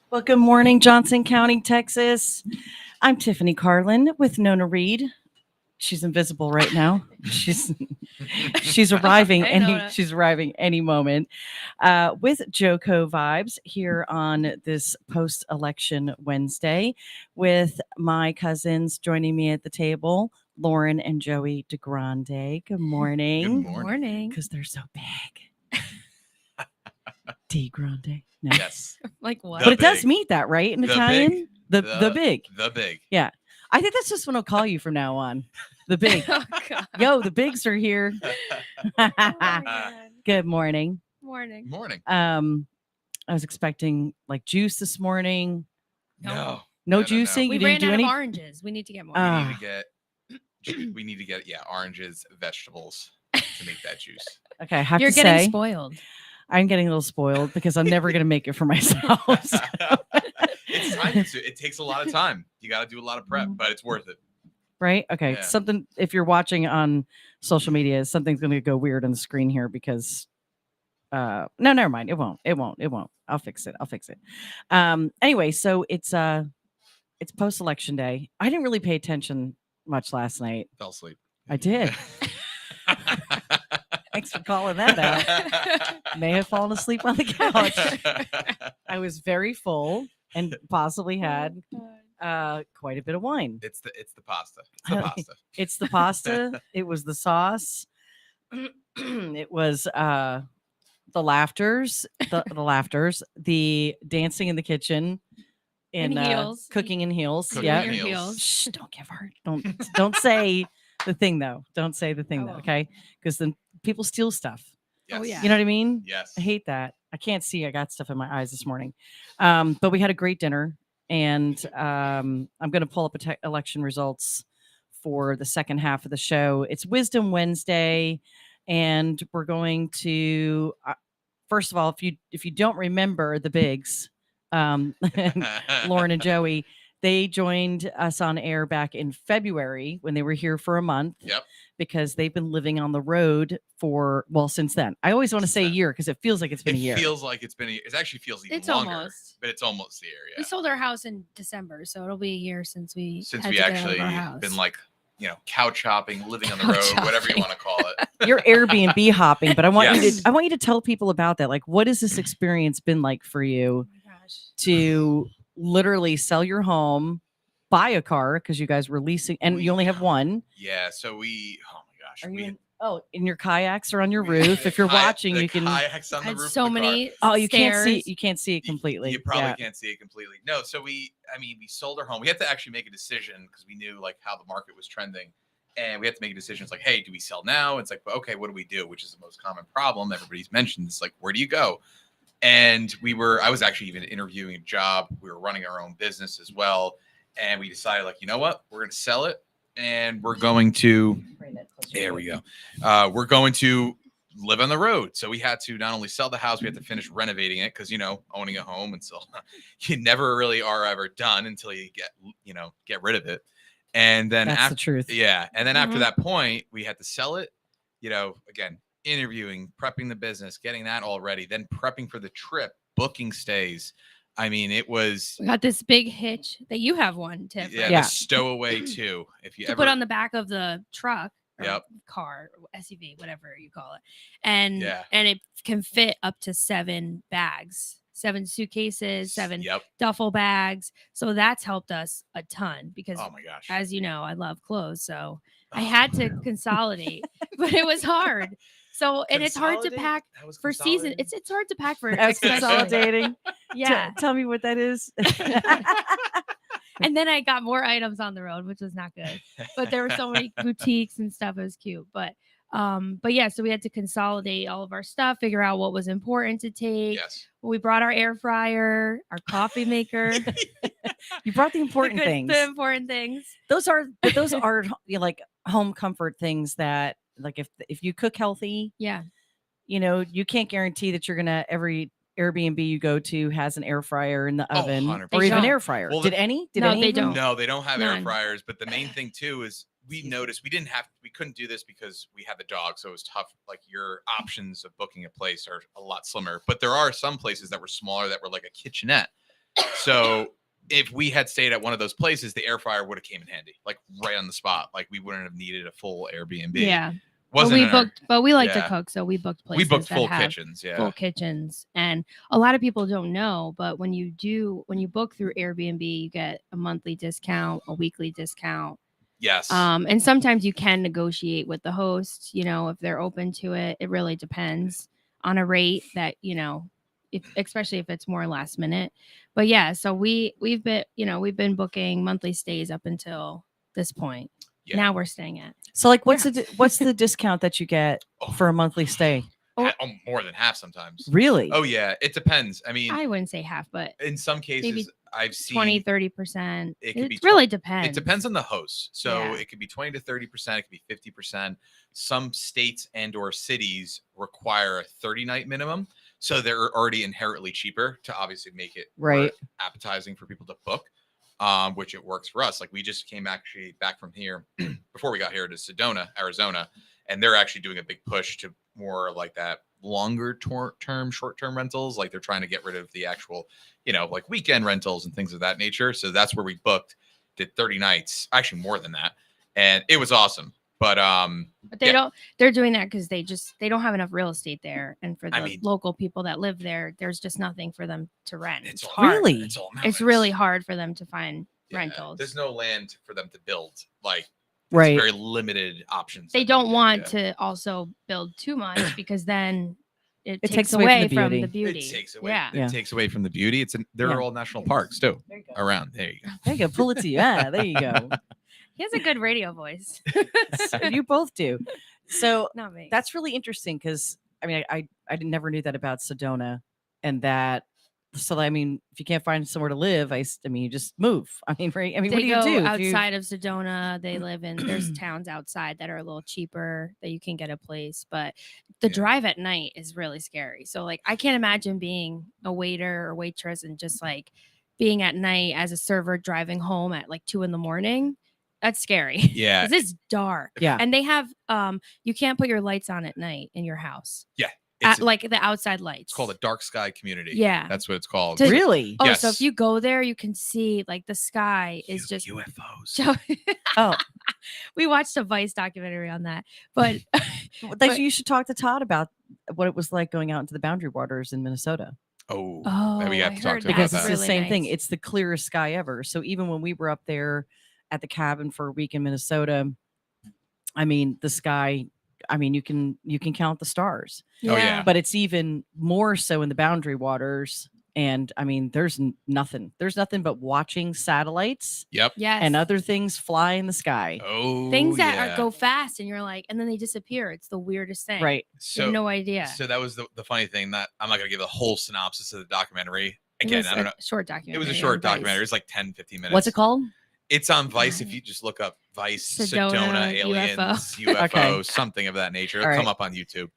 Well, good morning, Johnson County, Texas. I'm Tiffany Carlen with Nona Reed. She's invisible right now. She's arriving she's arriving any moment with JoCo vibes here on this post-election Wednesday with my cousins joining me at the table, Lauren and Joey DiGrande. Good morning. Good morning. Because they're so big. DiGrande. No. Yes. Like what? But it does mean that, right? In Italian? The big. The big. Yeah. I think that's just what I'll call you from now on. The big. Oh, God. Yo, the bigs are here. Good morning. Morning. Morning. I was expecting like juice this morning. No. No juicing. We You ran didn't do out any. of oranges. We need to get more. We need to get oranges, vegetables to make that juice. Okay, I have You're to getting say, spoiled. I'm getting a little spoiled because I'm never going to make it for myself. So. It's time. It takes a lot of time. You got to do a lot of prep, but it's worth it. Right? Okay. Yeah. Something, if you're watching on social media, something's going to go weird on the screen here because, no, never mind. It won't. I'll fix it. Anyway, so it's post-election day. I didn't really pay attention much last night. Fell asleep. I did. Thanks for calling that out. May have fallen asleep on the couch. I was very full and possibly had quite a bit of wine. It's the pasta. It's the pasta. It's the pasta. It was the sauce. It was the laughters, the dancing in the kitchen, In heels. cooking in heels. Cooking Yeah. in Your heels. heels. Shh, don't give her. Don't say the thing though. Don't say the thing though. Oh. Okay, because then people steal stuff. Yes. Oh, yeah. You know what I mean? Yes. I hate that. I can't see. I got stuff in my eyes this morning. But we had a great dinner, and I'm going to pull up election results for the second half of the show. It's Wisdom Wednesday, and we're going to first of all, if you don't remember the bigs, Lauren and Joey, they joined us on air back in February when they were here for a month. Yep. Because they've been living on the road since then. I always want to say a year because it feels like it's been a year. It feels like it's been a year. It actually feels even It's longer. almost. But it's almost a year, yeah. We sold our house in December, so it'll be a year since we Actually been like, couch hopping, living on the road, whatever you want to call it. You're Airbnb hopping, but I want Yes. I want you to tell people about that. Like, what has this experience been like for you Oh my gosh. to literally sell your home, buy a car because you guys were leasing, and you only have one. Yeah, so oh my gosh. Are you in your kayaks or on your roof? If you're watching, you can. Kayaks on the Had roof. so of the car. many. Oh, you can't see. stairs. You can't see it completely. You probably Yeah. can't see it completely. No, so we sold our home. We had to actually make a decision because we knew like how the market was trending, and we had to make a decision. It's like, hey, do we sell now? It's like, okay, what do we do? Which is the most common problem everybody's mentioned. It's like, where do you go? And I was actually even interviewing a job. We were running our own business as well, and we decided, like, you know what, we're going to sell it, and we're going to. There we go. We're going to live on the road. So we had to not only sell the house, we had to finish renovating it because, owning a home until you never really are ever done until you get rid of it. And then That's after the truth. Yeah. And then after that point, we had to sell it, again, interviewing, prepping the business, getting that all ready, then prepping for the trip, booking stays. I mean, it was. We got this big hitch that you have one, Tiff. Yeah, right? Yeah. the stowaway too. If you To ever put on the back of the truck. Or Yep. car, SUV, whatever you call it, and Yeah. and it can fit up to 7 bags, 7 suitcases, 7 Yep. duffel bags. So that's helped us a ton because, Oh my gosh. as you know, I love clothes, so I had to consolidate, but it was hard. So and it's hard to pack for season. It's hard to pack for That's especially- consolidating. Yeah, Tell me what that is. and then I got more items on the road, which was not good. But there were so many boutiques and stuff. It was cute. But yeah, so we had to consolidate all of our stuff, figure out what was important to take. Yes. We brought our air fryer, our coffee maker. You brought the important things. The important things. Those are like home comfort things that like if you cook healthy, Yeah. you know, you can't guarantee that you're gonna every Airbnb you go to has an air fryer in the Oh, oven 100%. or even don't. air fryer. Well, Did any? Did No, any they of them? don't. No, they don't have air None. fryers. But the main thing too is we Excuse me. noticed we couldn't do this because we had the dog, so it was tough. Like your options of booking a place are a lot slimmer. But there are some places that were smaller that were like a kitchenette. So if we had stayed at one of those places, the air fryer would have came in handy, like right on the spot. Like we wouldn't have needed a full Airbnb. Yeah. Wasn't in our- But we like to yeah. cook, so we booked places we booked that full have kitchens. Yeah. full kitchens. And a lot of people don't know, but when you book through Airbnb, you get a monthly discount, a weekly discount. Yes. And sometimes you can negotiate with the host, you know, if they're open to it. It really depends on a rate that, you know, especially if it's more last minute. But yeah, so we've been booking monthly stays up until this point. Yeah. Now we're staying at. So like, what's the discount that you get Oh. for a monthly stay? More than half sometimes. Really? Oh yeah, it depends. I mean, I wouldn't say half, but in some cases, maybe I've seen 20-30%. It could be really depends. It depends on the host. So Yeah. it could be 20 to 30%. It could be 50%. Some states and or cities require a 30-night minimum. So they're already inherently cheaper to obviously make it Right. more appetizing for people to book, which it works for us. Like we just came actually back from here before we got here to Sedona, Arizona, and they're actually doing a big push to more like that longer term, short-term rentals. Like they're trying to get rid of the actual, you know, like weekend rentals and things of that nature. So that's where we booked, did 30 nights, actually more than that. And it was awesome. But they're doing that because they don't have enough real estate there. And for the I mean- local people that live there, there's just nothing for them to rent. It's It's all- hard. Really? it's all It's mountains. really hard for them to find Yeah, rentals. There's no land for them to build. Like Right. it's very limited options. They that don't can want get. to also build too much because then it It takes away from the It beauty. takes away. Yeah. It takes away from the beauty. They're Yeah. all national parks too There you go. around. There you go. There you go. Pull it to you. Yeah, there you go. He has a good radio voice. You both do. So Not me. that's really interesting because I mean I never knew that about Sedona, and that. So I mean, if you can't find somewhere to live, I mean, you just move. I mean, right? I mean, what they do you go do if you- outside of Sedona. They live in there's towns outside that are a little cheaper that you can get a place, but the Yeah. drive at night is really scary. So like I can't imagine being a waiter or waitress and just like being at night as a server driving home at like 2 a.m. That's scary. Yeah. 'Cause it's dark. Yeah. And they have you can't put your lights on at night in your house. It's, Like the outside lights. it's called a dark sky community. Yeah. That's what it's called. To- Really? Oh, Yes. so if you go there, you can see like the sky is just UFOs. so Oh, we watched a Vice documentary on that, but like you should talk to Todd about what it was like going out into the boundary waters in Minnesota. Oh, oh, we have I to talk heard to him Because about it's that. the really same thing. nice. It's the clearest sky ever. So even when we were up there at the cabin for a week in Minnesota, I mean, the sky, I mean, you can count the stars, Oh, yeah. but it's even more so in the boundary waters. And I mean, there's nothing but watching satellites Yep. yes, and other things fly in the sky. Oh, things that yeah. are go fast, and you're like, and then they disappear. It's the weirdest thing. Right. You So have no idea. So that was the funny thing. That I'm not gonna give the whole synopsis of the documentary. It Again, was I don't a know. short documentary. It was a on short Vice. documentary. It's like 10, 15 minutes. What's it called? It's on Vice. If you just look up Vice, Sedona, Sedona, aliens, UFO, Okay. something of that nature, it'll All come right. up on YouTube.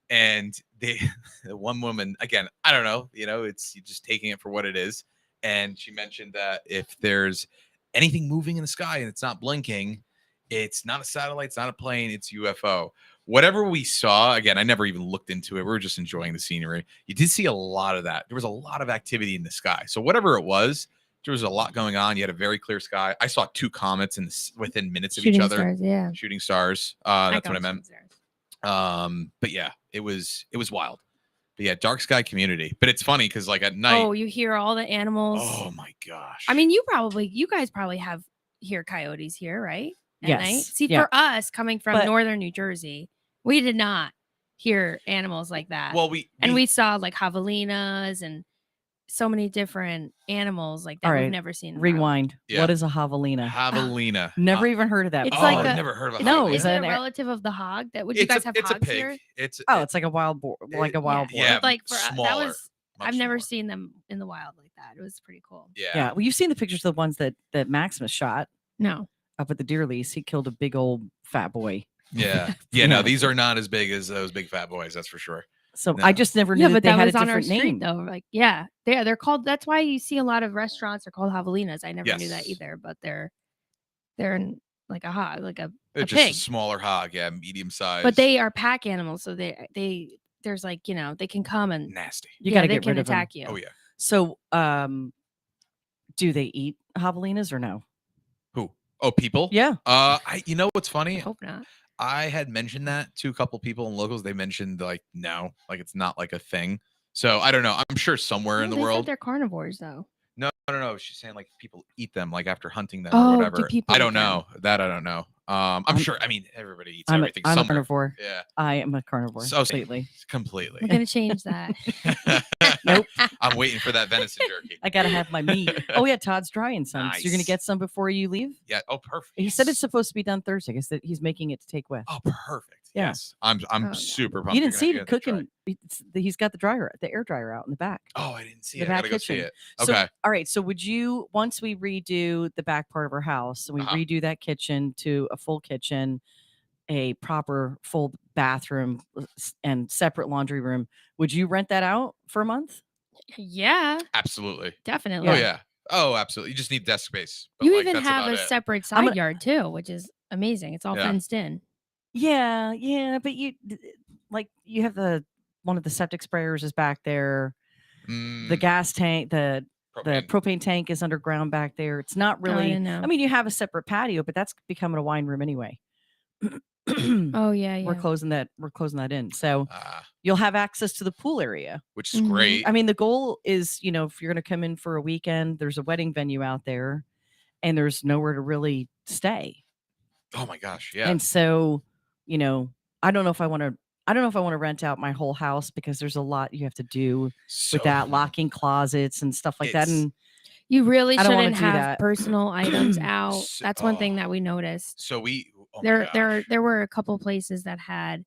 And the one woman, again, I don't know, it's you're just taking it for what it is. And she mentioned that if there's anything moving in the sky and it's not blinking, it's not a satellite, it's not a plane, it's UFO. Whatever we saw, again, I never even looked into it. We were just enjoying the scenery. You did see a lot of that. There was a lot of activity in the sky. So whatever it was, there was a lot going on. You had a very clear sky. I saw 2 comets within minutes of Shooting each other. stars, yeah. Shooting stars. That's what I meant. But yeah, it was wild. But yeah, dark sky community. But it's funny because like at night, Oh, you hear all the animals. oh my gosh. I mean, you guys probably hear coyotes here, right? At Yes. night. See, Yeah. for us coming from But- northern New Jersey, we did not hear animals like that. well, we saw like javelinas and so many different animals like that All we've right. never seen. in wild. Rewind. Yeah. What is a javelina? javelina. Never even heard of that. It's Oh, before. like I've a- never heard of a No, javelina. is Is that it an a air- relative of the hog? That would you guys have it's a hogs pig. here? It's Oh, it's like a wild boar, like a wild boar. Yeah, Like for that smaller, was much I've never smaller. seen them in the wild like that. It was pretty cool. Yeah. Yeah. Well, you've seen the pictures of the ones that Maximus shot No. up at the deer lease. He killed a big old fat boy. Yeah. Yeah. No, these are not as big as those big fat boys. That's for sure. So No. I just never knew Yeah, that but they that had a was on our different street name. though. Like, yeah, they're called. That's why you see a lot of restaurants are called javelinas. I never knew that Yes. either, but they're in like a hog, like a It's just pig. a smaller hog. Yeah. Medium size. But they are pack animals, so they there's like they can come and nasty. You got to they get can rid of them. attack you. Oh, yeah. So, do they eat javelinas or no? Who? Oh, people? Yeah. You know what's I funny? hope not. I had mentioned that to a couple people and locals. They mentioned like no, like it's not like a thing. So I don't know. I'm sure somewhere in No, the they said world. they're carnivores though. No. She's saying like people eat them like after hunting them Oh, or do whatever. people I eat don't them? know. That I don't know. I'm sure. I mean, everybody eats I'm everything. a somewhere. carnivore. Yeah. I am a carnivore. So completely. Completely. We're gonna change that. Nope. I'm waiting for that venison jerky. I gotta have my meat. Oh yeah, Todd's drying some. So you're gonna Nice. get some before you leave. Yeah. Oh, perfect. He said it's Yes. supposed to be done Thursday. I guess that he's making it to take with. Oh, perfect. Yeah. Yes. I'm yeah. super pumped. You didn't see You're it gonna have to try. cooking. He's got the air dryer out in the back. Oh, I didn't see The it. I back gotta go see kitchen. it. So, Okay. all right. So would you, once we redo the back part of our house and we Uh-huh. redo that kitchen to a full kitchen, a proper full bathroom and separate laundry room, would you rent that out for a month? Yeah, Absolutely. definitely. Oh yeah. Oh, absolutely. You just need desk space. But, You like, even that's have about a it. separate I'm side gonna- yard too, which is amazing. It's all Yeah. fenced in. Yeah. But you have one of the septic sprayers is back there. The Mm, gas tank, the propane. propane tank is underground back there. It's not I really, didn't know. I mean, you have a separate patio, but that's becoming a wine room anyway. Oh yeah, We're yeah. closing that in. So Ah, you'll have access to the pool area. which is Mhm. great. I mean, the goal is, if you're going to come in for a weekend, there's a wedding venue out there and there's nowhere to really stay. Oh my gosh. Yeah. And so, I don't know if I want to rent out my whole house because there's a lot you have to do So with that, locking closets and stuff like that. It's- And You really I don't wanna shouldn't do have that. personal items out. So- That's one thing that we noticed. So we. Oh my gosh. There were a couple places that had,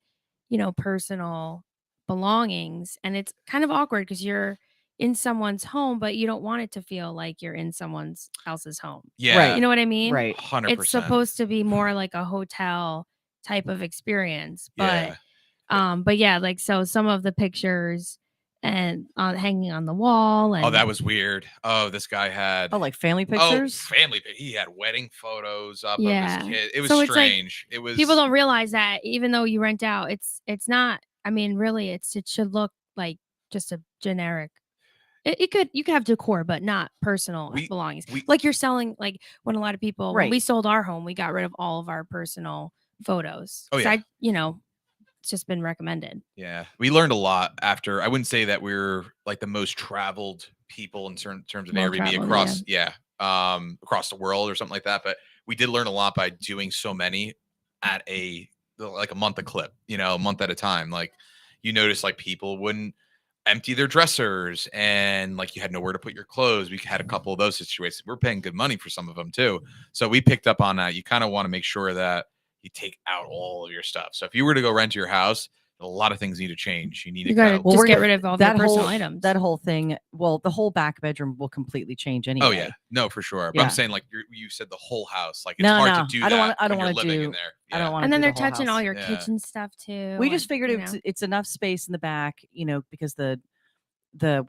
personal belongings, and it's kind of awkward because you're in someone's home, but you don't want it to feel like you're in someone else's home. Yeah. Right. You know what I mean? right. 100%. It's supposed to be more like a hotel type of experience, Yeah. but yeah, like so some of the pictures and hanging on the wall and Oh, that was weird. Oh, this guy had. Oh, like family Oh, pictures? family. He had wedding photos up Yeah. of his kid. It was So it's like, strange. It was. people don't realize that even though you rent out, it's not. I mean, really, it should look like just a generic. You could have decor, but not personal We- belongings. we- Like you're selling, like when a lot of people, when we Right. sold our home, we got rid of all of our personal photos. Oh, 'Cause yeah. it's just been recommended. Yeah, we learned a lot after. I wouldn't say that we're like the most traveled people in terms of Well Airbnb traveled, across, across the world or something like that. But we did learn a lot by doing so many at a month a clip, a month at a time. Like you notice like people wouldn't empty their dressers and like you had nowhere to put your clothes. We had a couple of those situations. We're paying good money for some of them too. So we picked up on that. You kind of want to make sure that you take out all of your stuff. So if you were to go rent your house, a lot of things need to change. You need to You gotta kind of, Well, just we're get gonna- rid of all your that personal whole items. that whole thing. Well, the whole back bedroom will completely change anyway. oh yeah, no, for sure. But Yeah. I'm saying like you said the whole house, like it's No, hard no, to do I don't that. wanna- I don't when you're wanna living do- in there. I don't want. and then do they're the whole touching house. all your Yeah. kitchen stuff too. We just and, figured you know. it's enough space in the back, because the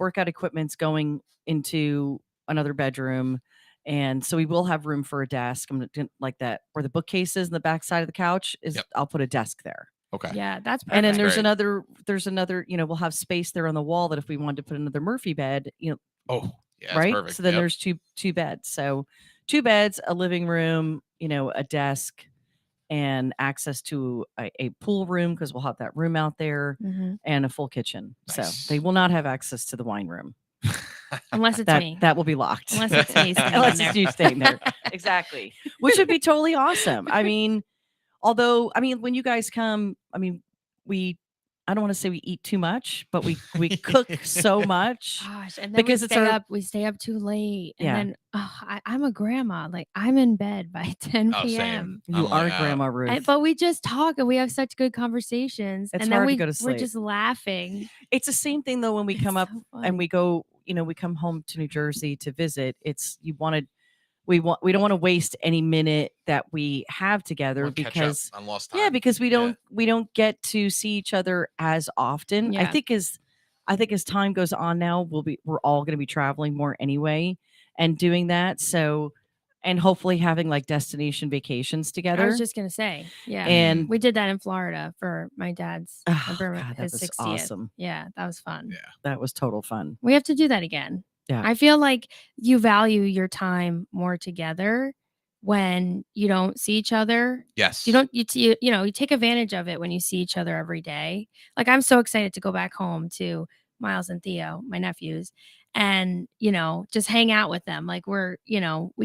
workout equipment's going into another bedroom, and so we will have room for a desk. I'm gonna like that where the bookcase is in the back side of the couch is. Yep. I'll put a desk there. Okay. Yeah, that's perfect. And then Great. there's another, we'll have space there on the wall that if we wanted to put another Murphy bed, Oh, yeah, that's right? perfect. So then Yep. there's two beds. So 2 beds, a living room, a desk, and access to a pool room because we'll have that room out there Mhm. and a full kitchen. So Nice. they will not have access to the wine room. Unless it's That me. that will be locked. Unless it's me staying Unless in it's there. you staying there. Exactly. Which would be totally awesome. I mean, when you guys come, I don't want to say we eat too much, but we cook so much. Gosh, and then Because it's our- we stay up too late, and Yeah. then I'm a grandma. Like I'm in bed by 10 Oh, p.m. same. You I'm are like, Grandma Ruth. But we just talk and we have such good conversations, It's and then hard to we go to we're sleep. just laughing. It's the same thing though when we come It's up so fun. and we go, we come home to New Jersey to visit. It's we don't want to waste any minute that we have together Wanna catch up because on lost time. yeah, because we don't get to see each other as often. Yeah. I think as time goes on now, we're all going to be traveling more anyway and doing that. So, and hopefully having like destination vacations together. I was just gonna say, yeah. and We did that in Florida for my dad's Oh, remember God, that his was 60th. awesome. Yeah, that was fun. Yeah. that was total fun. We have to do that again. Yeah. I feel like you value your time more together when you don't see each other. Yes. You don't you take advantage of it when you see each other every day. Like I'm so excited to go back home to Miles and Theo, my nephews, and just hang out with them. Like we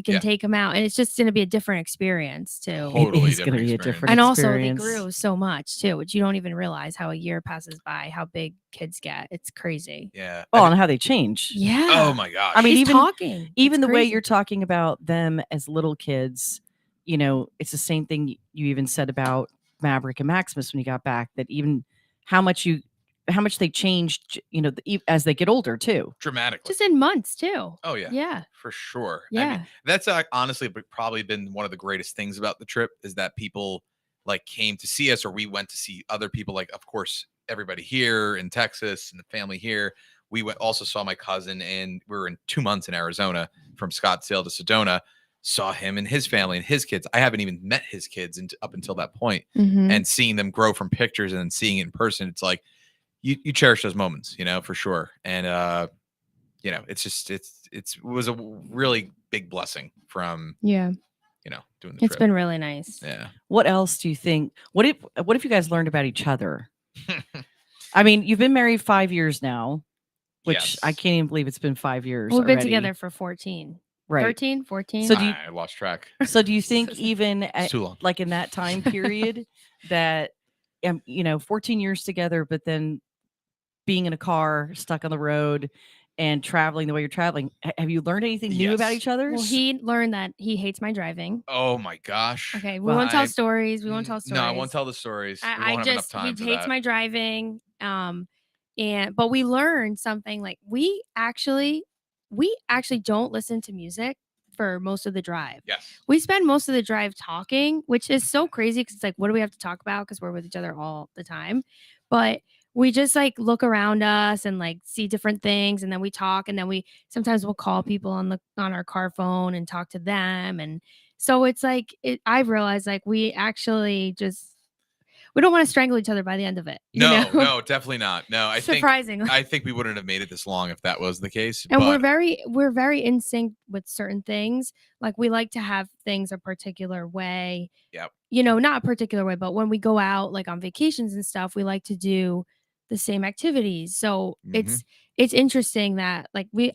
can Yeah. take them out, and it's just going to be a different experience too. Totally It is going to different be a experience. different And also they experience. grew so much too, which you don't even realize how a year passes by, how big kids get. It's crazy. Yeah. Oh, and how they change. Yeah. Oh my gosh. I mean, He's even talking. even It's the way crazy. you're talking about them as little kids, it's the same thing you even said about Maverick and Maximus when you got back, that even how much they changed, as they get older too. dramatically. just in months too. Oh yeah. Yeah. For sure. I Yeah. mean, that's honestly probably been one of the greatest things about the trip is that people like came to see us, or we went to see other people. Like, of course, everybody here in Texas and the family here. We also saw my cousin, and we were in 2 months in Arizona from Scottsdale to Sedona. Saw him and his family and his kids. I haven't even met his kids up until that point. Mhm. And seeing them grow from pictures and then seeing it in person, it's like you cherish those moments, for sure. And it's just it was a really big blessing from Yeah. doing the It's trip. been really nice. Yeah. What else do you think? What if you guys learned about each other? I mean, you've been married 5 years now, which Yes. I can't even believe it's been 5 years. We've been already. together for 14. Right. 13, 14. So do you- I lost track. So do you think even It's too long. like in that time period that 14 years together, but then being in a car stuck on the road and traveling the way you're traveling, have you learned anything new about Yes. each other? Well, he learned that he hates my driving. Oh my gosh. Okay, we Well, won't tell stories. We won't tell stories. No, I won't tell the stories. We I won't have enough just time he for hates that. my driving. But we learned something, like we actually don't listen to music for most of the drive. Yes. We spend most of the drive talking, which is so crazy because it's like, what do we have to talk about? Because we're with each other all the time. But we just like look around us and like see different things, and then we talk, and then we'll call people on our car phone and talk to them. And so it's like I've realized like we actually we don't want to strangle each other by the end of it. No, definitely not. No, Surprisingly. I think we wouldn't have made it this long if that was the case. And but we're very in sync with certain things. Like we like to have things a particular way. Yep. Not a particular way, but when we go out like on vacations and stuff, we like to do the same activities. So it's interesting that like we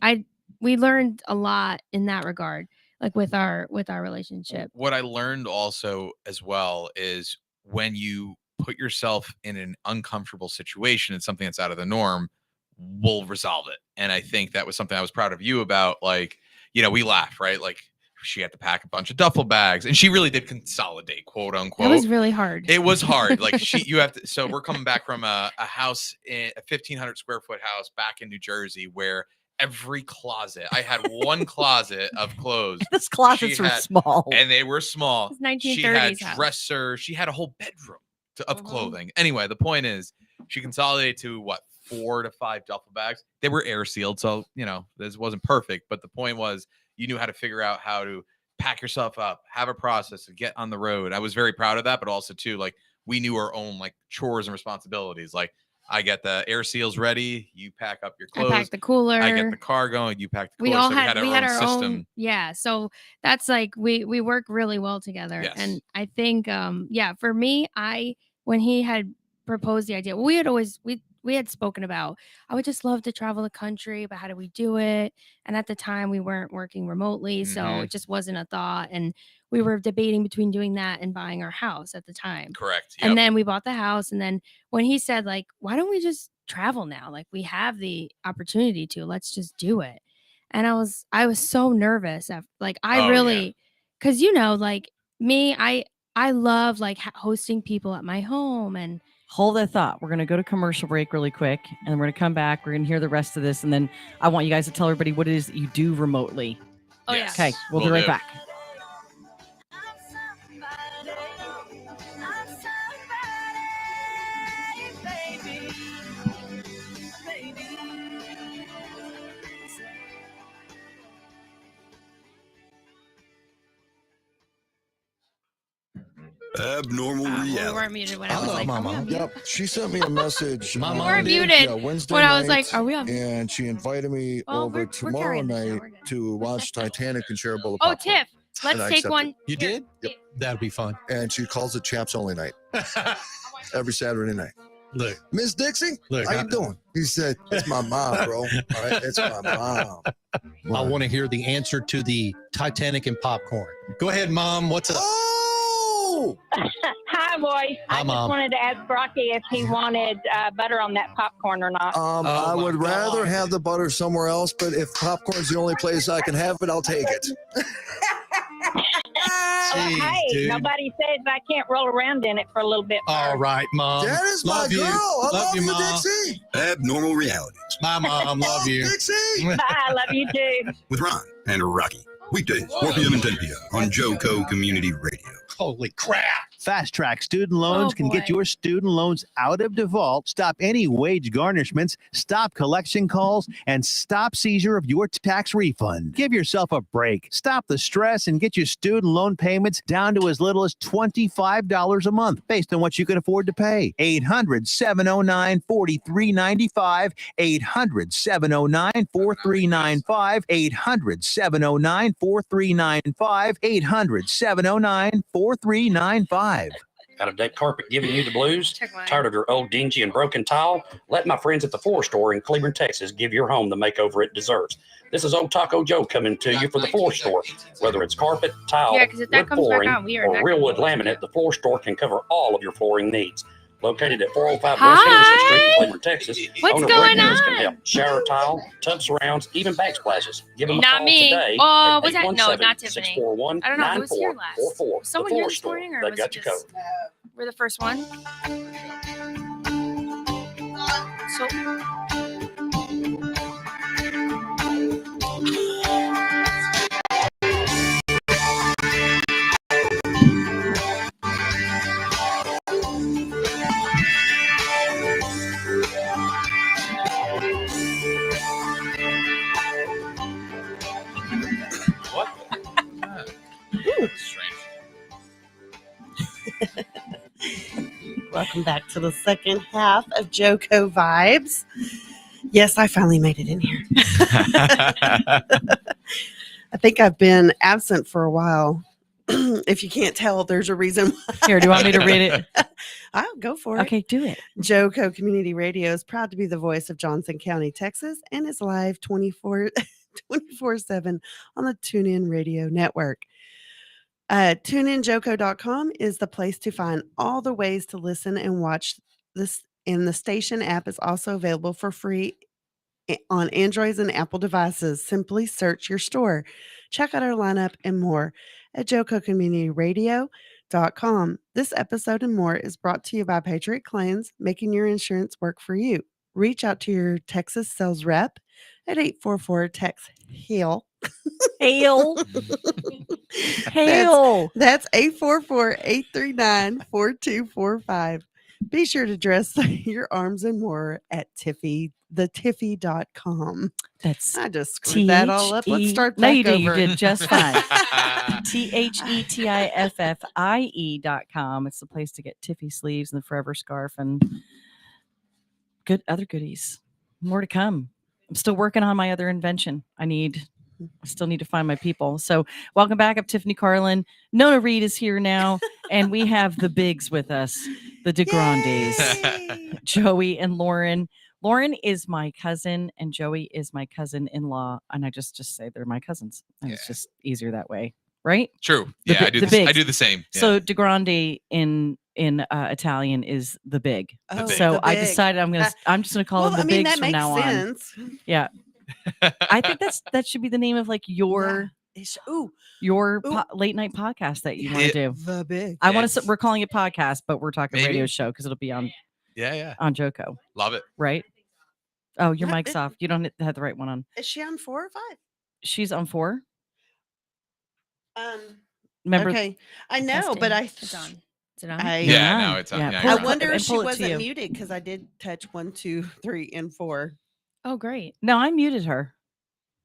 learned a lot in that regard, like with our relationship. What I learned also as well is when you put yourself in an uncomfortable situation and something that's out of the norm, we'll resolve it. And I think that was something I was proud of you about. Like, we laugh, right? Like she had to pack a bunch of duffel bags, and she really did consolidate, quote unquote. That was really hard. It was hard. Like so we're coming back from a house, a 1,500 square foot house back in New Jersey, where every closet, I had one closet of clothes. Those closets were small. And they were small. It's 1930s She had house. dresser. She had a whole bedroom of Mhm. clothing. Anyway, the point is she consolidated to 4 to 5 duffel bags. They were air sealed. So, this wasn't perfect. But the point was you knew how to figure out how to pack yourself up, have a process to get on the road. I was very proud of that. But also too, like we knew our own like chores and responsibilities. Like I get the air seals ready. You pack up your clothes. I packed the cooler. I get the car going. You pack the cooler. We all so had our system. own. Yeah. So that's like, we work really well together. Yes. And I think, for me, when he had proposed the idea, we had spoken about, I would just love to travel the country, but how do we do it? And at the time we weren't working remotely. So Mhm. it just wasn't a thought. And we were debating between doing that and buying our house at the time. Correct. And then we bought the house. And then when he said, like, why don't we just travel now? Like we have the opportunity to, let's just do it. And I was so nervous. Like I Oh, really, cause like me, I love like hosting people at my home. And Hold that thought. We're going to go to commercial break really quick, and we're going to come back. We're going to hear the rest of this, and then I want you guys to tell everybody what it is that you do remotely. oh Yes. yeah. Okay, we'll be Will right do. back. Abnormal We reality. weren't muted when I I was love like, my are we on mom. mute? Yep, she sent me a message. My We mom weren't did? muted Wednesday when I was night, like, are we on mute? and she invited me Well, over we're tomorrow carrying the show. night We're good. to watch Titanic and share a bowl of Oh, popcorn. Tiff, let's And I take accepted. one. You Here. did? Yep. That'd be fun. And she calls it Chaps Only Night every Saturday night. Look, Miss Dixie, look. how you doing? He said, "It's my mom, bro. All right, it's my mom." I want to hear the answer to the Titanic and popcorn. Go ahead, Mom. What's up? Oh, Hi, boys. I just Mom. wanted to ask Brocky if he wanted butter on that popcorn or not. Oh, I my would rather God. have the butter somewhere else, but if popcorn's the only place I can have it, I'll take it. Jeez, Hey, dude. nobody says I can't roll around in it for a little bit. All right, Mom. That is my Love you. girl. I love you, Mom. Dixie. Abnormal realities My mom, love you. Dixie. Bye. I love you too. with Ron and Rocky. Weekdays, 4 p.m. and 10 p.m. on JoCo Community Radio. Holy crap. Fast Track Student Loans Oh, can get boy. your student loans out of default, stop any wage garnishments, stop collection calls, and stop seizure of your tax refund. Give yourself a break. Stop the stress and get your student loan payments down to as little as $25 a month based on what you can afford to pay. 800-709-4395, 800-709-4395, 800-709-4395, 800-709-4395. Out of deck carpet giving you the blues? Check mine. Tired of your old dingy and broken tile? Let my friends at the Floor Store in Cleveland, Texas give your home the makeover it deserves. This is Old Taco Joe coming to you for the Floor Store. Whether it's carpet, tile, Yeah, because if that wood comes back flooring, on, we are or not real gonna wood be able to. laminate, the Floor Store can cover all of your flooring needs. Located at 405 Hi. West Henderson Street, Cleveland, Texas. What's owner going Brett Harris on? can help. Shower tile, tub surrounds, even backsplashes. Give them a Not call me. today. Oh, at was that? No, not Tiffany. 817-641-9444. I don't know. Who was here last? Was someone The here Floor this Store. morning, or They've was it got you just covered. we're the first one? So What? That's strange. Welcome back to the second half of JoCo Vibes. Yes, I finally made it in here. I think I've been absent for a while. If you can't tell, there's a reason why. Here, do you want me to read it? I'll go for it. Okay, do it. JoCo Community Radio is proud to be the voice of Johnson County, Texas, and is live 24/7 on the TuneIn Radio Network. TuneInJoCo.com is the place to find all the ways to listen and watch this. And the station app is also available for free on Androids and Apple devices. Simply search your store. Check out our lineup and more at JoCoCommunityRadio.com. This episode and more is brought to you by Patriot Claims, making your insurance work for you. Reach out to your Texas sales rep at 844-TEX-HAIL. Hail. Hail. That's 844-839-4245. Be sure to dress your arms and more at Tiffy.com. That's I just screwed that all up. Let's start No, back you did. You over. did just fine. THETIFFIE.com. It's the place to get Tiffy sleeves and the forever scarf and good other goodies. More to come. I'm still working on my other invention. I still need to find my people. So welcome back. I'm Tiffany Carlen. Nona Reed is here now. And we have the bigs with us, the DiGrandes, Yay! Joey and Lauren. Lauren is my cousin and Joey is my cousin-in-law. And I just say they're my cousins. And it's Yeah. just easier that way. Right? True. The Yeah, bi- I do the this. I bigs. do the same. Yeah. So DiGrande in Italian is the big. Oh, So the I big. decided I'm just gonna call Well, them the I mean, bigs that from makes now on. sense. Yeah. I think that should be the name of like your Ooh, late night podcast that you want It- to do. the big. I want It's- to. We're calling it podcast, but we're talking Maybe. radio show because it'll be on yeah. JoCo, Love it. right? Oh, your What? mic's off. You don't have the right one on. Is she on 4 or 5? She's on 4. Remember? Okay, I know, but It's on. Is it on? I Yeah, on. now it's on. Yeah, Yeah, pull I you're it- on. wonder and if she pull it to wasn't you. muted because I did touch 1, 2, 3, and 4. Oh, great. No, I muted her.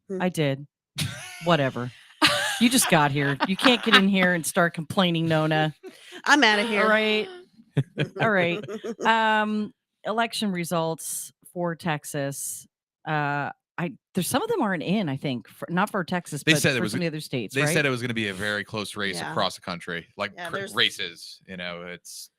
Hmm. I did. Whatever. You just got here. You can't get in here and start complaining, Nona. I'm out of here. All right. All right. Election results for Texas. There's some of them aren't in, I think, not for Texas, They but said for it was some of the other states. They right? said it was going to be a very close race Yeah. across the country, like Yeah, there's- races. It's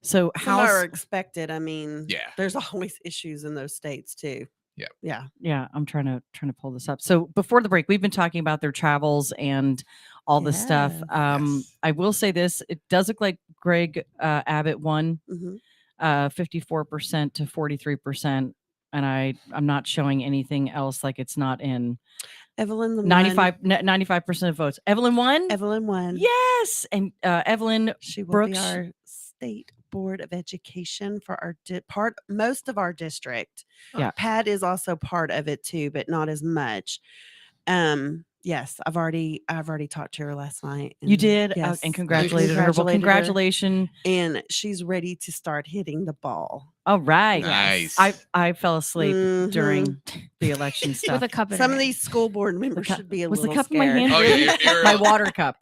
So Some are House. expected. I mean, Yeah. there's always issues in those states too. Yeah. Yeah. Yeah, I'm trying to pull this up. So before the break, we've been talking about their travels and all this stuff. Yes. I will say this: it does look like Greg Abbott won hmm 54% to 43%, and I'm not showing anything else like it's not in Evelyn won. 95% of votes. Evelyn won. Evelyn won. Yes, and Evelyn She will Brooks. be our state board of education for our most of our district. Yeah. Pat is also part of it too, but not as much. Yes, I've already talked to her last night. You did, yes, and I congratulated her. Well, congratulated her, congratulations. and she's ready to start hitting the ball. All right. nice. I fell asleep Mhm. during the election stuff. With a cup in Some her of hand. these school board members should be a was the little cup in my scared. hand? Oh, really? you're My water cup.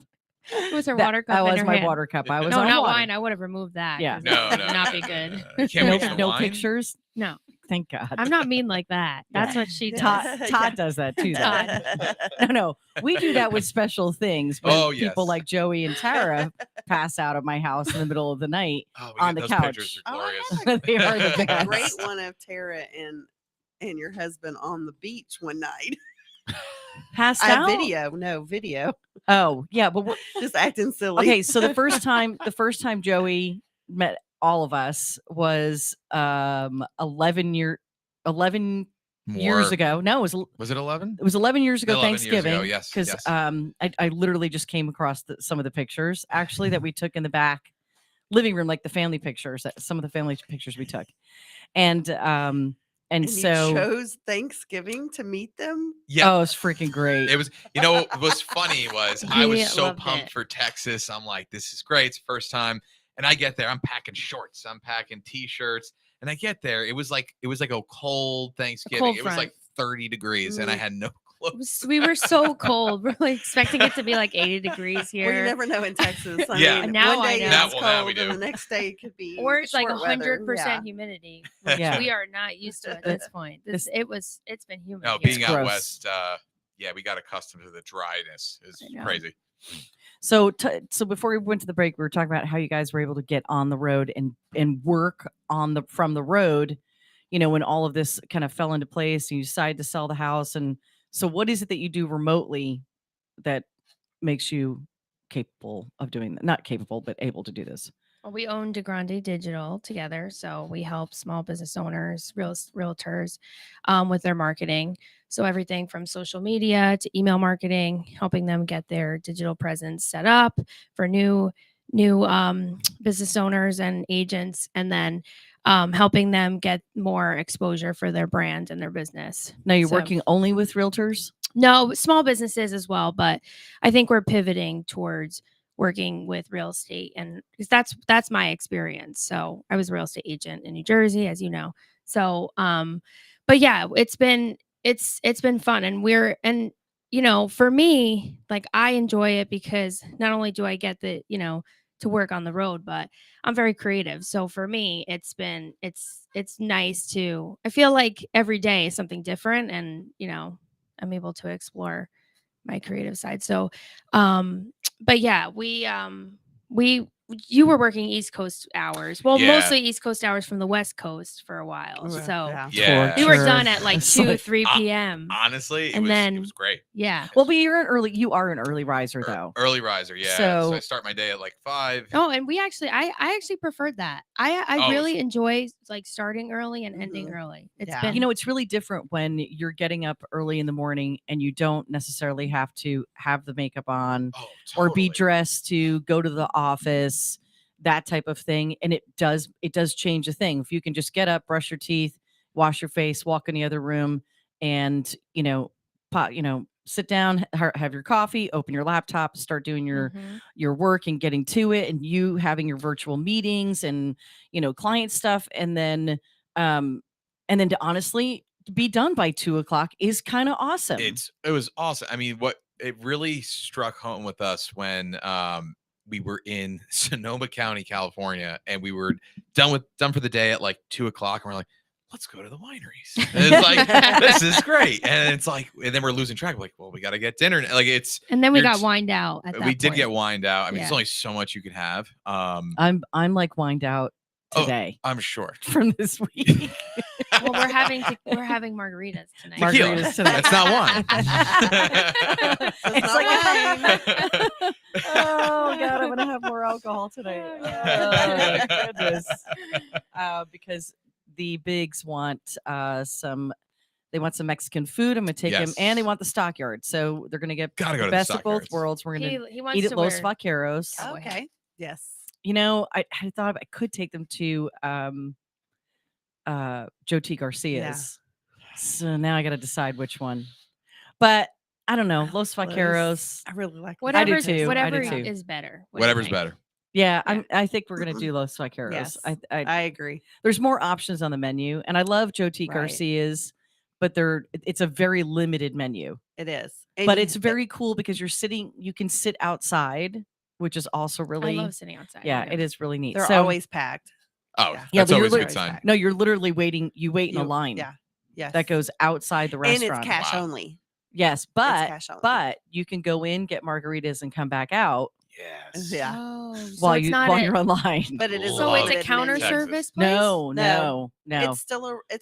It was her That- water cup That in was her my hand. water cup. I was No, on not water. wine. I would have removed that. Yeah. 'cause No, that no, would not no, be no, good. no, no. You can't waste the No wine. pictures. No, Thank God. I'm not mean like that. That's what she does. Todd Yeah. does that too. though. No, we do that with special things. When Oh, people yes. like Joey and Tara pass out of my house in the middle of the night. Oh, On the those couch. pictures are Oh, I glorious. had They are the a best. great one of Tara and your husband on the beach one night. Passed I have out. video. Oh yeah, but we're, Just acting silly. okay. So the first time Joey met all of us was 11 years More. ago. No, Was it 11? it was 11 years ago 11 years ago, Thanksgiving. yes, because yes. I literally just came across some of the pictures actually that we took in the back living room, like the family pictures, some of the family pictures we took, and and so you chose Thanksgiving to meet them. Yeah. oh, it's freaking great. It was, what was funny was I was We so loved pumped it. for Texas. I'm like, this is great. It's the first time. And I get there, I'm packing shorts, I'm packing t-shirts. And I get there, it was like a cold Thanksgiving. cold It was like front. 30 degrees and I Mm. had no clothes. We were so cold. We're like expecting it to be like 80 degrees here. Well, you never know in Texas. I Yeah. mean, Now one I day know. Now- it's well, now we cold, and do. the next day it could be or it's like short weather. 100% Yeah. humidity, which Yeah. we are not used to at this point. It's been humid. No, here. being out gross. west, we got accustomed to the dryness. It's I know. crazy. So before we went to the break, we were talking about how you guys were able to get on the road and work from the road, when all of this kind of fell into place and you decided to sell the house. And so what is it that you do remotely that makes you capable of doing that? Not capable, but able to do this. Well, we own DiGrande Digital together, so we help small business owners, realtors, with their marketing. So everything from social media to email marketing, helping them get their digital presence set up for new business owners and agents, and then helping them get more exposure for their brand and their business. Now you're So- working only with realtors? No, small businesses as well, but I think we're pivoting towards working with real estate, and because that's my experience. So I was a real estate agent in New Jersey, as you know. So but yeah, it's been fun, and for me, like, I enjoy it because not only do I get to work on the road, but I'm very creative. So for me, it's nice to, I feel like every day is something different, and I'm able to explore my creative side. So, but yeah, you were working East Coast hours. Well, Yeah. mostly East Coast hours from the West Coast for a while. Right, So yeah. Yeah. we were Torture. done at like It's 2, like- 3 p.m. Honestly, And it then- was great. Yeah. Well, but you are an early riser though. Early riser, yeah. So So- I start my day at like 5. Oh, and I actually preferred that. I Oh, really enjoy like starting early and ending Mhm. early. It's Yeah. been It's really different when you're getting up early in the morning and you don't necessarily have to have the makeup on Oh, or be totally. dressed to go to the office, that type of thing. And it does change a thing. If you can just get up, brush your teeth, wash your face, walk in the other room, and sit down, have your coffee, open your laptop, start doing Mhm. your work and getting to it, and you having your virtual meetings and client stuff, and then to honestly be done by 2:00 is kind of awesome. It was awesome. I mean, what it really struck home with us when we were in Sonoma County, California, and we were done for the day at like 2:00, and we're like, let's go to the wineries. And it's like, this is great. And it's like, and then we're losing track. We're like, well, we got to get dinner. Like And then we you're got wined out at that we did point. get wined out. I mean, Yeah. there's only so much you can have. I'm like wined out today I'm sure. from this week. Well, we're having margaritas tonight. Tequila. Margaritas tonight. That's not wine. It's like oh god, I'm gonna have more alcohol today. Oh, goodness. Because the bigs want some Mexican food. I'm gonna take them, and they want the stockyard. So they're gonna get Gotta go the to the best of both stockyards. worlds. We're gonna He wants eat to at Los wear- Vaqueros. Okay. Yes. You know, I thought I could take them to Joe T. Garcia's. So now I got to decide which one. But I don't know. Los Vaqueros. I really like Whatever, too. whatever I do too. is better. What do you Whatever's think? better. Yeah, I think we're gonna do Los Vaqueros. Yes, I I agree. there's more options on the menu, and I love Joe T. Right. Garcia's, but it's a very limited menu. It is. And But you- it's very cool because you can sit outside, which is also I really love sitting outside. yeah, it is really neat. they're So always packed. Oh, Yeah. Yeah, that's but you're always a good literally- sign. no, you're literally waiting. You wait in a line. Yeah. Yes. That goes outside the and restaurant. it's cash Wow. only. Yes, cash only. but you can go in, get margaritas, and come back out Yes. Yeah. Oh, so while it's not while a- you're online. But it is. So Love it's a it. counter limited Texas. service place? No, No. no. It's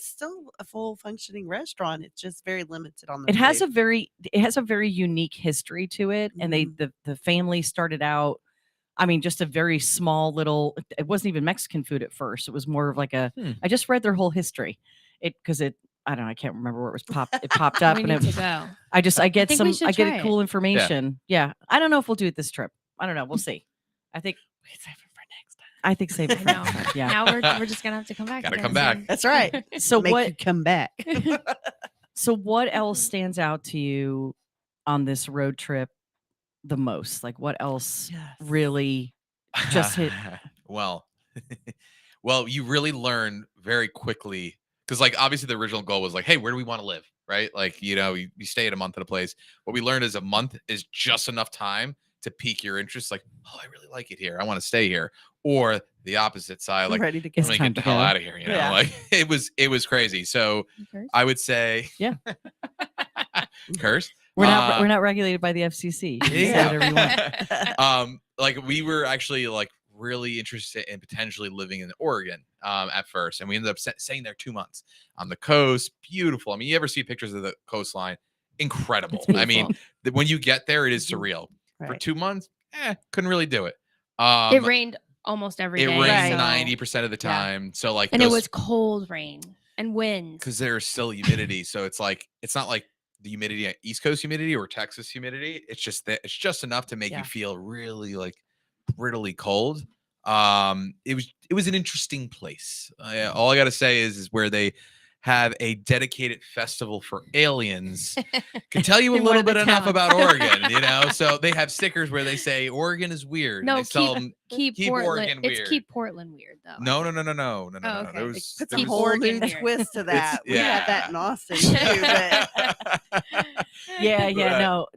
still a full functioning restaurant. It's just very limited on the. It has food. a very unique history to it, and the family started out. I mean, just a very small little. It wasn't even Mexican food at first. It was more of like a. I just read their whole history. I don't know. I can't remember where it was popped. It popped up, We and need it, to go. I get think we should I get try it. cool information. Yeah, I don't know if we'll do it this trip. I don't know. We'll see. I think Save it for next time. I think save it I for know. next time. Yeah. Now we're just gonna have to come back. Gotta again come back. soon. That's right. So Make what? you come back. So what else stands out to you on this road trip the most? Like what else really just hit? well, well, you really learn very quickly because, like, obviously the original goal was like, hey, where do we want to live, right? Like, you stay at a month at a place. What we learned is a month is just enough time to pique your interest. Like, oh, I really like it here. I want to stay here. Or the opposite side, like, ready to I'm go. gonna time get the to hell go. out of here. Yeah. Like it was crazy. So Okay. I would say, Yeah. curse. We're not regulated by the FCC. You can say Yeah. whatever you want. Like we were actually like really interested in potentially living in Oregon at first, and we ended up staying there 2 months on the coast. Beautiful. I mean, you ever see pictures of the coastline? Incredible. It's I mean, beautiful. when you get there, it is surreal. For Right. 2 months, couldn't really do it. It rained almost every It day. rained so- 90% of the time. So like, and it was cold rain and winds. because there's still humidity. So it's like it's not like the humidity at East Coast humidity or Texas humidity. It's just that it's just enough to make Yeah. you feel really like brittly cold. It was an interesting place. All I gotta say is where they have a dedicated festival for aliens. Can tell you a In one little of the bit enough towns. about Oregon, So they have stickers where they say Oregon is weird. and No, they sell them. keep keep Portland. Oregon It's weird. keep Portland weird though. No. Oh, There okay. was, Puts there a Keep was- whole Oregon new weird. twist to that. We had that in yeah. Austin too, but Yeah, Right.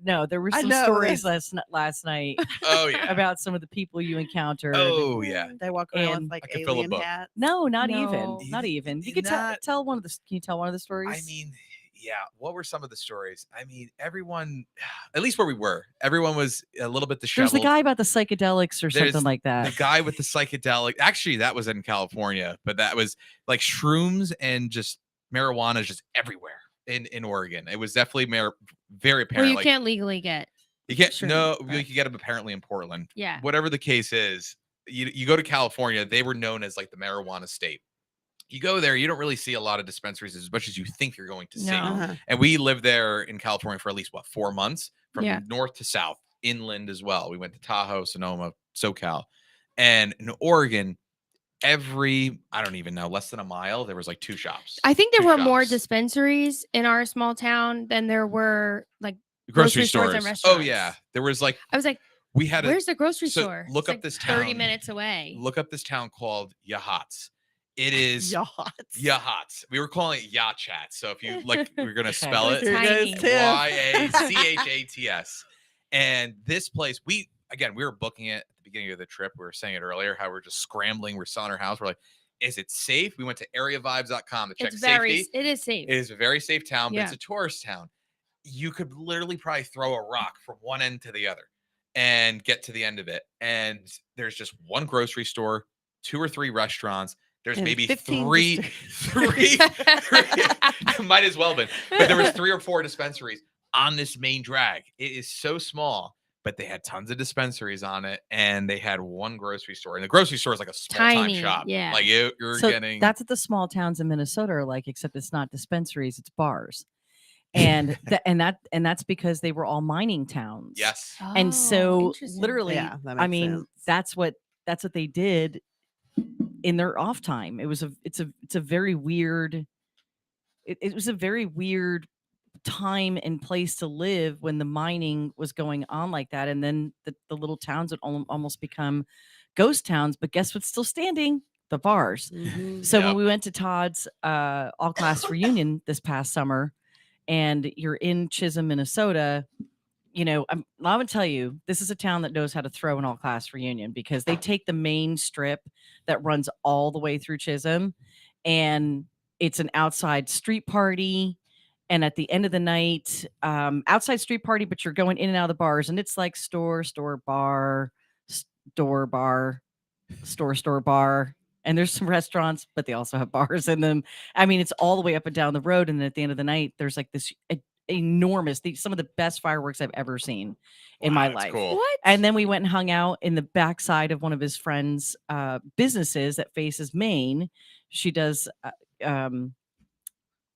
no. There were I some know, stories last night oh yeah. about some of the people you encountered. Oh yeah. they walk around And with like I could fill a alien book. hats. No, not No. even. Not even. You Even could not- tell one of the. Can you tell one of the stories? I mean, yeah. What were some of the stories? I mean, everyone, at least where we were, everyone was a little bit there's disheveled. the guy about the psychedelics or There's something like The that. guy with the psychedelic. Actually, that was in California, but that was like shrooms and just marijuana is just everywhere in Oregon. It was definitely very Well, apparent. you like, can't legally get. you can't. shrooms, No, but- you can get them apparently in Portland. Yeah. Whatever the case is, you go to California. They were known as like the marijuana state. You go there, you don't really see a lot of dispensaries as much as you think you're going to see. No. Uh-huh. And we lived there in California for at least 4 months, from Yeah. north to south, inland as well. We went to Tahoe, Sonoma, SoCal, and in Oregon, I don't even know, less than a mile, there was like 2 shops. I think there Two were more shops. dispensaries in our small town than there were like. grocery stores stores. and Oh yeah, restaurants. there was like I was like, we had where's the grocery so store? look It's up like this 30 town. minutes away. Look up this town called Yachats. It is Yachts. Yachats. We were calling it Yachats. So if you like, we're gonna spell Okay. it Here goes Tiny. Tiff. YACHATS. And this place, we again, we were booking it at the beginning of the trip. We were saying it earlier, how we're just scrambling. We're selling our house. We're like, is it safe? We went to areavibes.com to check safety. It is safe. It is a very safe town, but Yeah. it's a tourist town. You could literally probably throw a rock from one end to the other and get to the end of it. And there's just one grocery store, 2 or 3 restaurants. There's And maybe 15 three, might as well been. But there was 3 or 4 dispensaries on this main drag. It is so small, but they had tons of dispensaries on it, and they had one grocery store. And the grocery store is like a small time Tiny, shop. yeah. Like you're So getting that's what the small towns in Minnesota are like, except it's not dispensaries, it's bars. And that's because they were all mining towns. yes. And Oh, so interesting. literally, Yeah, that I makes mean, sense. that's what they did in their off time. It's a very weird it was a very weird time and place to live when the mining was going on like that. And then the little towns would almost become ghost towns. But guess what's still standing? The bars. Mhm. So when Yep. we went to Todd's all class reunion this past summer, and you're in Chisholm, Minnesota, I'm gonna tell you, this is a town that knows how to throw an all class reunion, because they take the main strip that runs all the way through Chisholm, and it's an outside street party. And at the end of the night, outside street party, but you're going in and out of the bars, and it's like store, bar, store, bar, store, bar. And there's some restaurants, but they also have bars in them. I mean, it's all the way up and down the road. And then at the end of the night, there's like this enormous, some of the best fireworks I've ever seen in my That's life. cool. What? And then we went and hung out in the backside of one of his friends' businesses that faces Maine. She does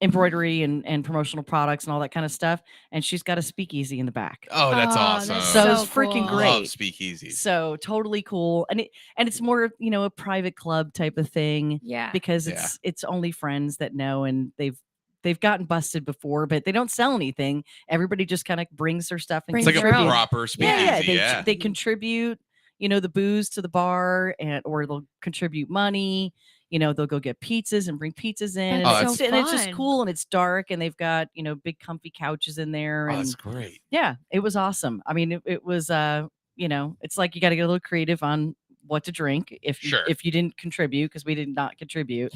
embroidery and promotional products and all that kind of stuff. And she's got a speakeasy in the back. Oh, that's Oh, awesome. that's So it's so freaking cool. great. Love speakeasies. So totally cool. And it's more, a private club type of thing, Yeah. because Yeah. it's only friends that know, and they've gotten busted before, but they don't sell anything. Everybody just kind of brings their stuff and Brings It's like a their own. proper speakeasy. yeah, they contribute, the booze to the bar, or they'll contribute money. They'll go get pizzas and bring pizzas in. That's so and it's just fun. cool, and it's dark, and they've got, big comfy couches in there. Oh, And that's great. yeah, it was awesome. I mean, it was, it's like you got to get a little creative on what to drink if Sure. you didn't contribute, because we did not contribute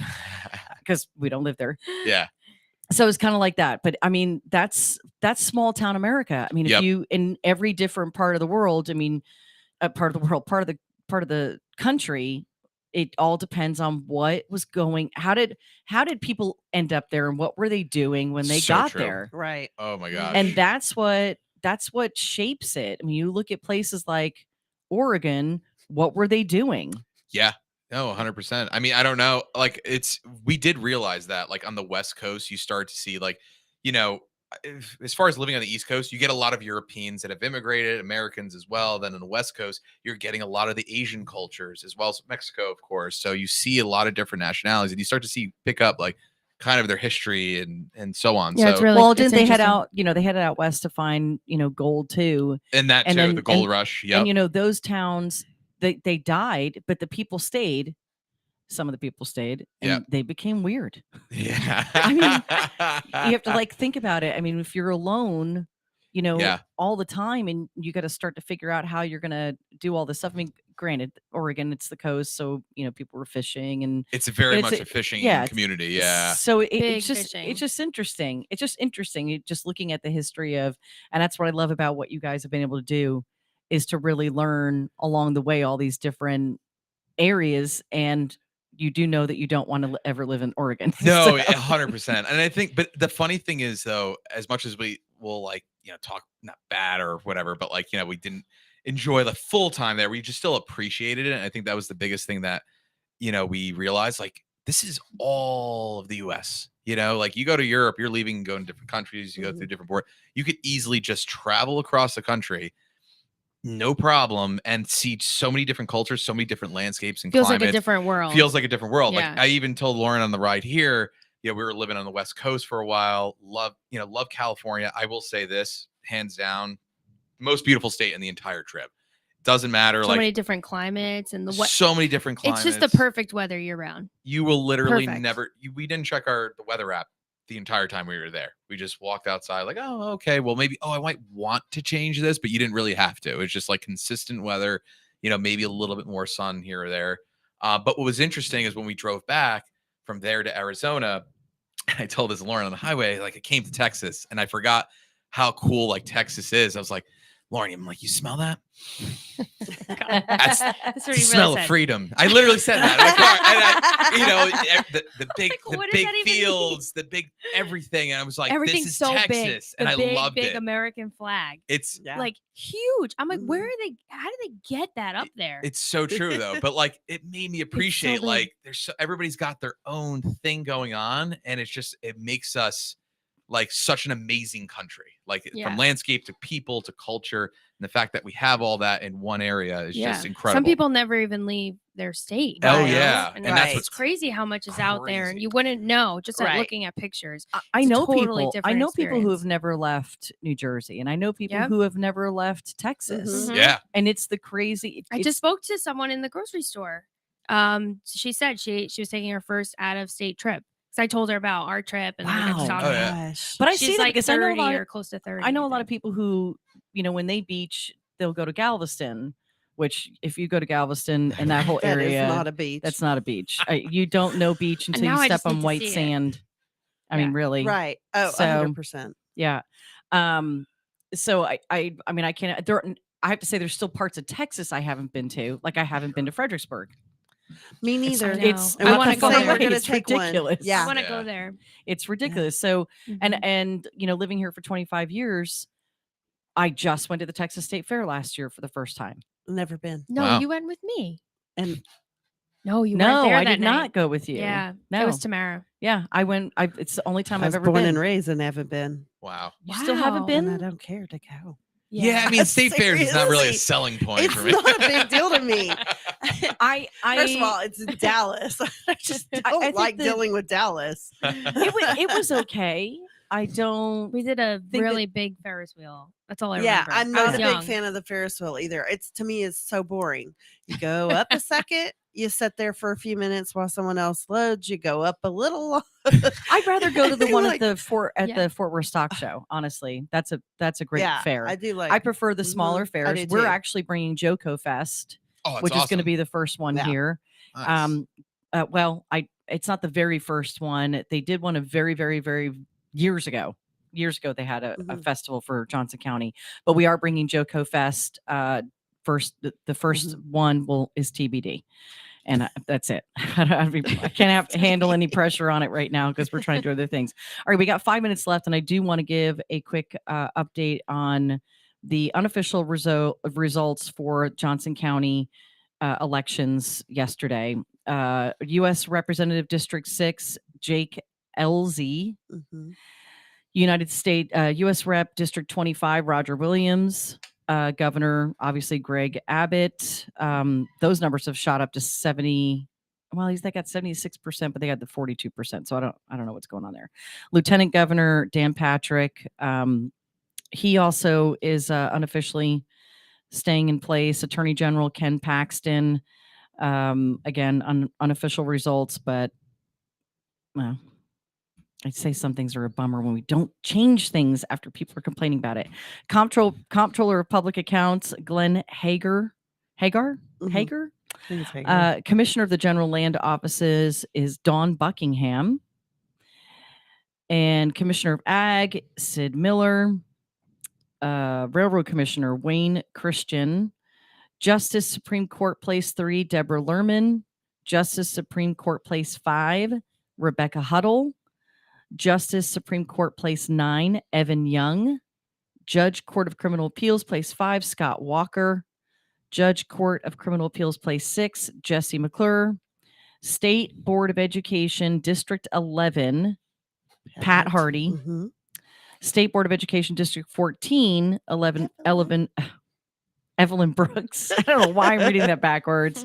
because we don't live there. Yeah. So it's kind of like that. But I mean, that's small town America. I mean, Yep. if you in every different part of the world, part of the country, it all depends on what was going. How did people end up there, and what were they doing when they So got true. there? Right. Oh my gosh. And that's what shapes it. I mean, you look at places like Oregon. What were they doing? Yeah. No, 100%. I mean, I don't know. Like we did realize that like on the West Coast, you start to see like, as far as living on the East Coast, you get a lot of Europeans that have immigrated, Americans as well. Then on the West Coast, you're getting a lot of the Asian cultures, as well as Mexico, of course. So you see a lot of different nationalities, and you start to pick up like kind of their history and so on. Yeah, So it's really Well, it's didn't they head interesting. out? They headed out west to find gold too. and that and too, then- the gold rush. Yep. And those towns, they died, but the people stayed. Some of the people stayed, and Yep. they became weird. Yeah. I mean, you have to think about it. I mean, if you're alone, Yeah. all the time, and you got to start to figure out how you're going to do all this stuff. I mean, granted, Oregon, it's the coast, so people were fishing, and It's very It's much a- a fishing yeah, community. Yeah. so Big it's fishing. just interesting. It's just interesting. Just looking at the history of, and that's what I love about what you guys have been able to do, is to really learn along the way all these different areas. And you do know that you don't want to ever live in Oregon. No, So- 100%. And I think, but the funny thing is though, as much as we will talk not bad or whatever, but we didn't enjoy the full time there, we just still appreciated it. And I think that was the biggest thing that, we realized, like, this is all of the US, like you go to Europe, you're leaving and going to different countries, you go through different board, you could easily just travel across the country, no problem, and see so many different cultures, so many different landscapes and Feels climates. like a different world. Feels like a different world. Yeah. Like I even told Lauren on the ride here, we were living on the West Coast for a while. Love California. I will say this, hands down, most beautiful state in the entire trip. Doesn't matter. So like many different climates and so many different climates. It's just the perfect weather year round. You will literally Perfect. never. We didn't check the weather app the entire time we were there. We just walked outside like, oh, okay, well, maybe, I might want to change this, but you didn't really have to. It's just like consistent weather, maybe a little bit more sun here or there. But what was interesting is when we drove back from there to Arizona, I told this Lauren on the highway, like I came to Texas and I forgot how cool like Texas is. I was like, Lauren, I'm like, you smell that? That's That's the what he smell really of said. freedom. I literally said that in my car. And the big, Like, what the does big that even mean? fields, the big everything. And I was like, Everything's this is so Texas. big. And The I big, loved big it. American flag. It's like huge. I'm like, where Mhm. are they? How do they get that up there? It's so true though. But like it made me appreciate big. like everybody's got their own thing going on. And it makes us like such an amazing country, like Yeah. from landscape to people to culture. And the fact that we have all that in one area is just incredible. Some people never even leave their state. Oh, you know? yeah. And And that's it's what's crazy how much is out there, and crazy. you wouldn't know just at Right. looking at pictures. I It's a know totally people. I different know people who have experience. never left New Jersey, and I know people Yep. who have never left Texas. Mhm. Yeah. And it's the crazy. I just spoke to someone in the grocery store. She said she was taking her first out of state trip. So I told her about our trip, and we got to Wow. talk Oh, about yeah. it. But I She's see that like because I know a 30 lot or of, close to 30. I know a lot of think. people who, when they beach, they'll go to Galveston. Which, if you go to Galveston and that whole That is area, not a beach. that's not a beach. You don't know beach And until you now I step just need on to white see it. sand. I Yeah. mean, really, Right. Oh, So- 100%. yeah. So I mean, I can't. I have to say, there's still parts of Texas I haven't been to. Like I haven't been to Fredericksburg. Me neither. I know. It's And I what want the to go fuck there. we're gonna It's take one. ridiculous. I Yeah. want to Yeah. go there. It's ridiculous. So Mhm. and living here for 25 years, I just went to the Texas State Fair last year for the first time. Never been. No, Wow. you went with me. And No, you weren't No, there I that did night. not go with you. Yeah, No, it was Tamara. yeah, I went. It's the only time I I've was ever born been. and raised and haven't been. Wow. You still haven't Wow. And I been? don't care to go. Yeah, I mean, state fairs is not really a Seriously. selling point It's for me. not a big deal to me. I First of all, it's in Dallas. I just I don't think like that- dealing with Dallas. it was okay. I don't. We did a Think really big Ferris wheel. That's all I Yeah, remember. I'm I not was a young. big fan of the Ferris wheel either. It's to me is so boring. You go up a second, you sit there for a few minutes while someone else loads. You go up a little. I'd rather go to the one Like- at the Fort Yeah. the Fort Worth Stock Show. Honestly, that's a great yeah, fair. I do like. I prefer the smaller I fairs. do We're too. actually bringing JoCo Fest, Oh, which that's is going to awesome. be the first one Yeah. here. Nice. Well, it's not the very first one. They did one a very, very, very years ago. Years ago, they had a Mhm. festival for Johnson County, but we are bringing JoCo Fest. First, the first one is TBD, and that's it. I can't handle any pressure on it right now because we're trying to do other things. All right, we got 5 minutes left, and I do want to give a quick update on the unofficial results for Johnson County elections yesterday. U.S. Representative District 6, Jake Elzy. Mhm. United States U.S. Rep District 25, Roger Williams. Governor, obviously Greg Abbott. Those numbers have shot up to 70. Well, they got 76%, but they got the 42%. So I don't know what's going on there. Lieutenant Governor Dan Patrick. He also is unofficially staying in place. Attorney General Ken Paxton. Again, unofficial results, but well, I'd say some things are a bummer when we don't change things after people are complaining about it. Comptroller of Public Accounts, Glenn Hager. Mhm. Hager? I think it's Hager. Commissioner of the General Land Offices is Dawn Buckingham. And Commissioner of Ag, Sid Miller. Railroad Commissioner, Wayne Christian. Justice Supreme Court Place 3, Deborah Lerman. Justice Supreme Court Place 5, Rebecca Huddle. Justice Supreme Court Place 9, Evan Young. Judge Court of Criminal Appeals Place 5, Scott Walker. Judge Court of Criminal Appeals Place 6, Jesse McClure. State Board of Education District 11, Pat Hardy. Mhm. State Board of Education District 14, Evelyn Brooks. I don't know why I'm reading that backwards.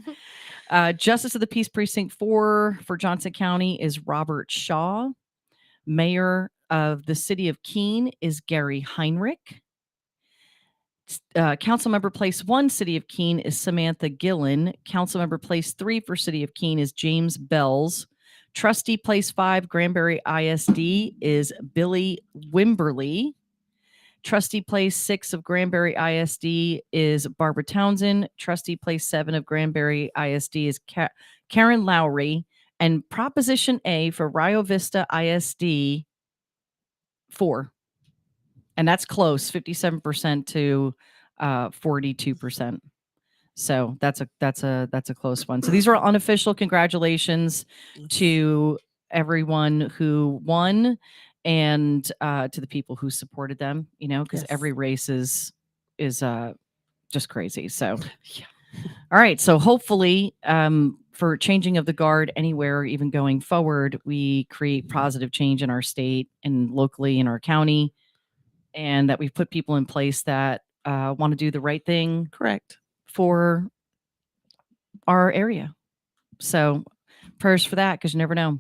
Justice of the Peace Precinct 4 for Johnson County is Robert Shaw. Mayor of the City of Keene is Gary Heinrich. Councilmember Place 1, City of Keene is Samantha Gillen. Councilmember Place 3 for City of Keene is James Bells. Trustee Place 5, Granbury ISD is Billy Wimberly. Trustee Place 6 of Granbury ISD is Barbara Townsend. Trustee Place 7 of Granbury ISD is Karen Launre. And Proposition A for Rio Vista ISD 4. And that's close, 57% to 42%. So that's a close one. So these are unofficial congratulations to everyone who won and to the people who supported them, because every race is just crazy. So all right. So hopefully for changing of the guard anywhere, even going forward, we create positive change in our state and locally in our county, and that we've put people in place that want to do the right thing. Correct. For our area. So prayers for that, because you never know.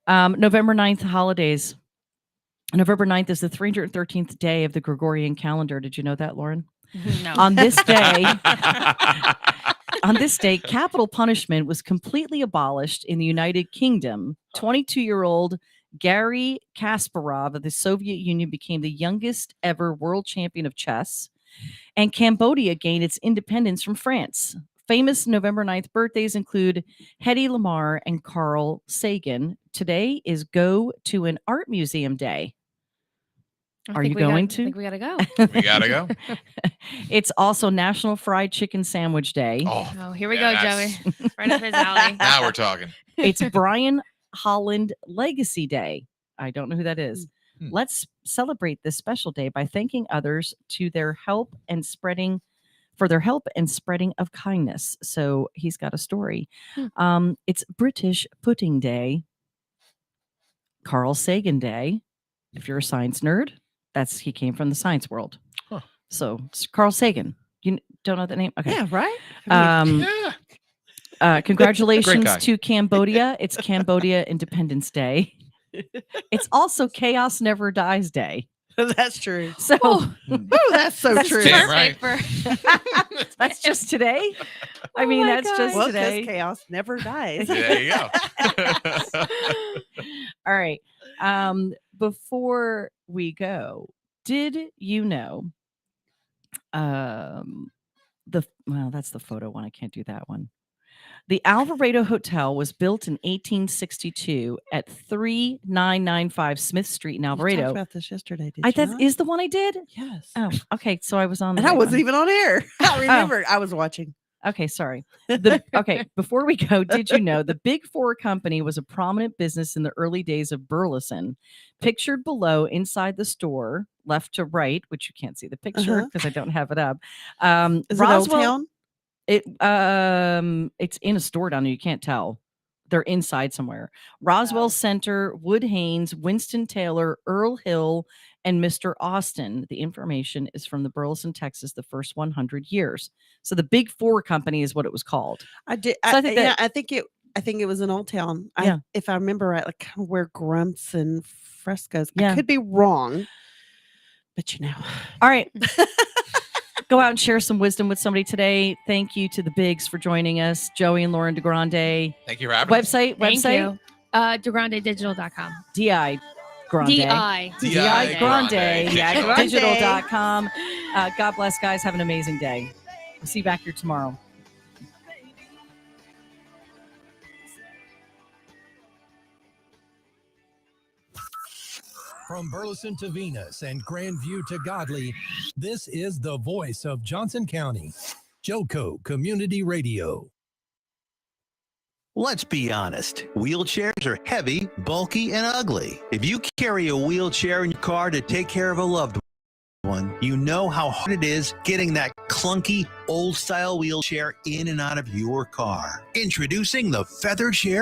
November 9th, holidays. November 9th is the 313th day of the Gregorian calendar. Did you know that, Lauren? No. On this day, capital punishment was completely abolished in the United Kingdom. 22-year-old Garry Kasparov of the Soviet Union became the youngest ever world champion of chess. And Cambodia gained its independence from France. Famous November 9th birthdays include Hedy Lamarr and Carl Sagan. Today is Go to an Art Museum Day. Are you going to? I think we gotta go. We gotta go. It's also National Fried Chicken Sandwich Day. Oh, here we go, Joey. Right up his alley. Now we're talking. It's Brian Holland Legacy Day. I don't know who that is. Let's celebrate this special day by thanking others for their help and spreading of kindness. So he's got a story. It's British Pudding Day, Carl Sagan Day. If you're a science nerd, he came from the science world. Huh. So it's Carl Sagan. You don't know that name? Okay. Yeah, right? Congratulations to Cambodia. It's Cambodia Independence Day. It's also Chaos Never Dies Day. That's true. So that's so true. Damn right. That's just today. I mean, that's just Well, today. because chaos never dies. There you go. All right. Before we go, did you know? That's the photo one. I can't do that one. The Alvarado Hotel was built in 1862 at 3995 Smith Street in Alvarado. You talked about this yesterday, did you That not? is the one I did? Yes. Oh, okay. So I was on the And I right wasn't one. even on air. I remembered. I was watching. Okay, sorry. Okay, before we go, did you know the Big Four company was a prominent business in the early days of Burleson? Pictured below inside the store, left to right, which you can't see the picture because I don't have it up. Is it Old Town? It's in a store down there. You can't tell. They're inside somewhere. Roswell Center, Wood Haynes, Winston Taylor, Earl Hill, and Mr. Austin. The information is from the Burleson, Texas, the first 100 years. So the Big Four company is what it was called. I did. So I think it was in Old Town. Yeah. If I remember right, like kind of where grumps and frescoes. Yeah. I could be wrong, but All right. Go out and share some wisdom with somebody today. Thank you to the Bigs for joining us, Joey and Lauren DiGrande. Thank you for having us. Thank you. DiGrandeDigital.com. DI Grande. DI Grande. Grande. Digital.com. God bless, guys. Have an amazing day. We'll see you back here tomorrow. From Burleson to Venus and Grandview to Godley, this is the voice of Johnson County, JoCo Community Radio. Let's be honest. Wheelchairs are heavy, bulky, and ugly. If you carry a wheelchair in your car to take care of a loved one, you know how hard it is getting that clunky, old-style wheelchair in and out of your car. Introducing the Feather Chair